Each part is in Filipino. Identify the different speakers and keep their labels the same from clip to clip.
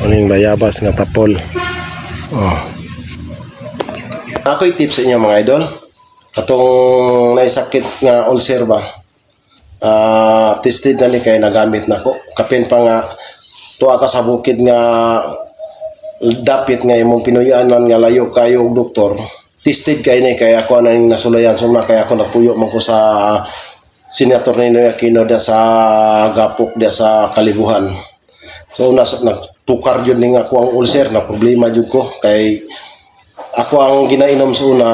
Speaker 1: Kaning bayabas nga tapol. Oh. Ako'y tips sa inyo mga idol. Katong naisakit nga ulcer ba? Tested na ni kay nagamit na ko. Kapin pa nga tuwa ka sa bukid nga dapit nga imong pinuyanan nga layo kayo og doktor. Tested kay ni kay ako nang nasulayan sumna kay ako nagpuyo man ko sa Senator Ninoy Aquino da sa Gapok da sa Kalibuhan. So nagtukar yun ning ako ang ulcer na problema jud ko kay ako ang ginainom sa una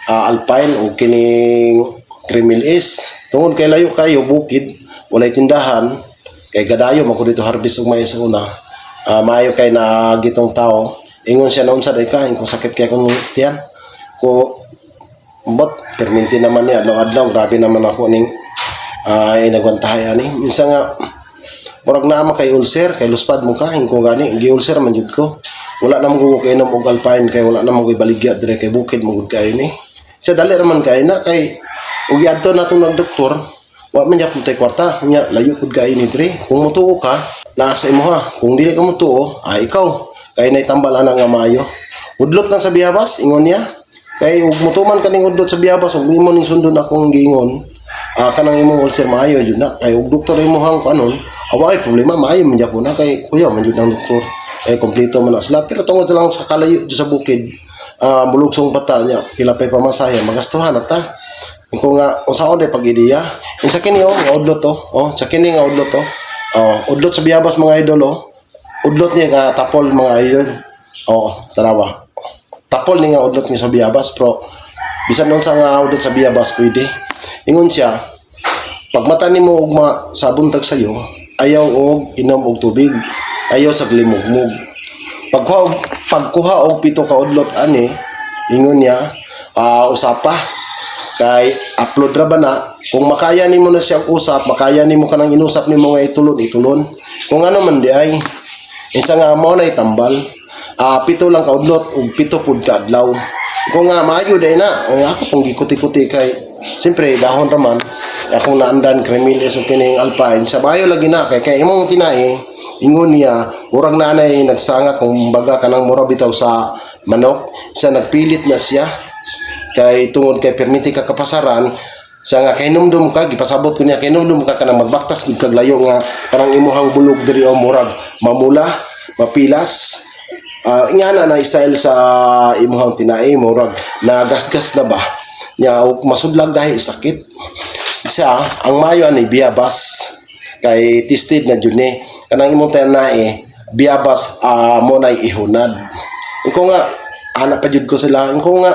Speaker 1: Alpine o kining Kremil S. Tungod kay layo kayo bukid, walay tindahan kay gadayo man ko dito harvest og may sa una. Maayo kay na gitong tao. Ingon siya na unsa day ka, kung sakit kay akong tiyan. Ko bot perminti naman niya adlaw-adlaw grabe naman ako ning nagwantahay ani. Minsan nga murag na kay ulcer kay luspad mo ka ko gani gi-ulcer man jud ko. Wala na mo kay inom og Alpine kay wala na mo baligya dire kay bukid mo gud kay ni. Sa dali raman kay na kay ug adto na tong nagdoktor wa man gyapon tay kwarta nya layo pud kay ni dire. Kung mutuo ka nasa imo ha. Kung dili ka mutuo ikaw kay nay tambal ana nga maayo. Udlot na sa biyabas ingon niya. Kay ug mutuman kaning udlot sa biyabas ug imo ning sundon akong giingon kanang imong ulcer maayo jud na kay ug doktor imo hang kanon away problema maayo man gyapon na kay kuya man jud ang doktor kay kompleto man sila pero tungod lang sa kalayo sa bukid mulugsong pata niya pila pay pamasaya magastuhan ata kung nga unsaon day pag-ideya sa kini nga udlot to sa kini nga udlot to udlot sa biyabas mga idol udlot niya nga tapol mga idol tarawa tapol ni nga udlot niya sa biyabas pero bisan nun sa nga udlot sa biyabas pwede ingon siya pag mata nimo ugma sa buntag sayo ayaw og inom og tubig ayaw sa glimugmug pagkuha og pito ka udlot ani ingon niya usapa kay upload ra ba na kung makaya nimo na siya usap makaya nimo kanang inusap nimo nga itulon kung ano man di ay isa nga mo na itambal pito lang ka udlot ug pito pud ka adlaw kung nga maayo day na ako pong gikuti-kuti kay siyempre dahon raman akong naandan Kremil S o kining Alpine sa bayo lagi na kay imong tinai ingon niya murag nanay nagsanga kung baga kanang mura bitaw sa manok siya nagpilit na siya kay tungod kay permiti ka kapasaran siya nga kay numdum ka gipasabot ko niya kay numdum ka kanang magbaktas gud kag layo nga kanang imuhang bulog diri o murag mamula mapilas ingana na style sa imuhang tinai murag nagasgas na ba nya masudlag dahil sakit siya ang mayo ani biyabas kay tested na jud ni kanang imong tinai biyabas mo nay ihunad ko nga ana pa jud ko sila ko nga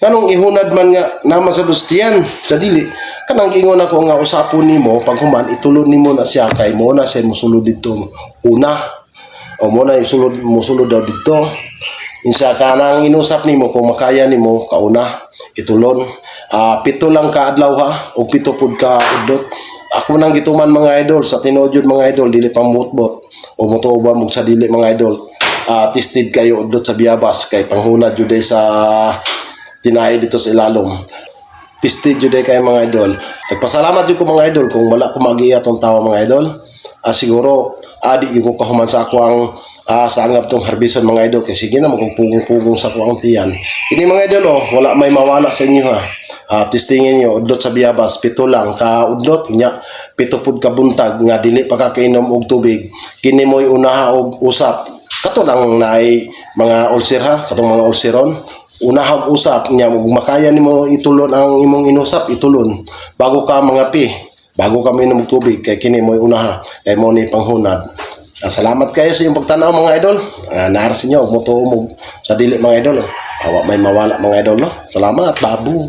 Speaker 1: kanong ihunad man nga naman sa dustiyan sa dili kanang ingon ako nga usapon nimo pag human itulon nimo na siya kay mo na siya mosulod dito una o mo na mosulod daw dito insa kanang inusap nimo kung makaya nimo kauna itulon pito lang ka adlaw ha o pito pud ka udot ako nang gituman mga idol sa tinuod mga idol dili pang bot-bot o motuoba mo sa dili mga idol tested kayo udot sa biyabas kay panghunad jud sa tinai dito sa ilalom tested jud kay mga idol nagpasalamat jud ko mga idol kung wala ko magiya tong tawo mga idol siguro di ko kahuman sa ako ang sa angap tong harbison mga idol kasi sige na magpugong-pugong sa ko ang tiyan kini mga idol wala may mawala sa inyo ha testingin nyo udlot sa biyabas pito lang ka udlot nya pito pud ka buntag nga dili pa ka kainom og tubig kini moy unaha og usap kato nang naay mga ulcer ha katong mga ulceron unaha og usap nya ug makaya nimo itulon ang imong inusap itulon bago ka mangapi bago ka minom og tubig kay kini moy unaha kay mo ni panghunad salamat kayo sa iyong pagtanaw mga idol naras inyo mutuo mo sa dili mga idol awa may mawala mga idol no salamat babu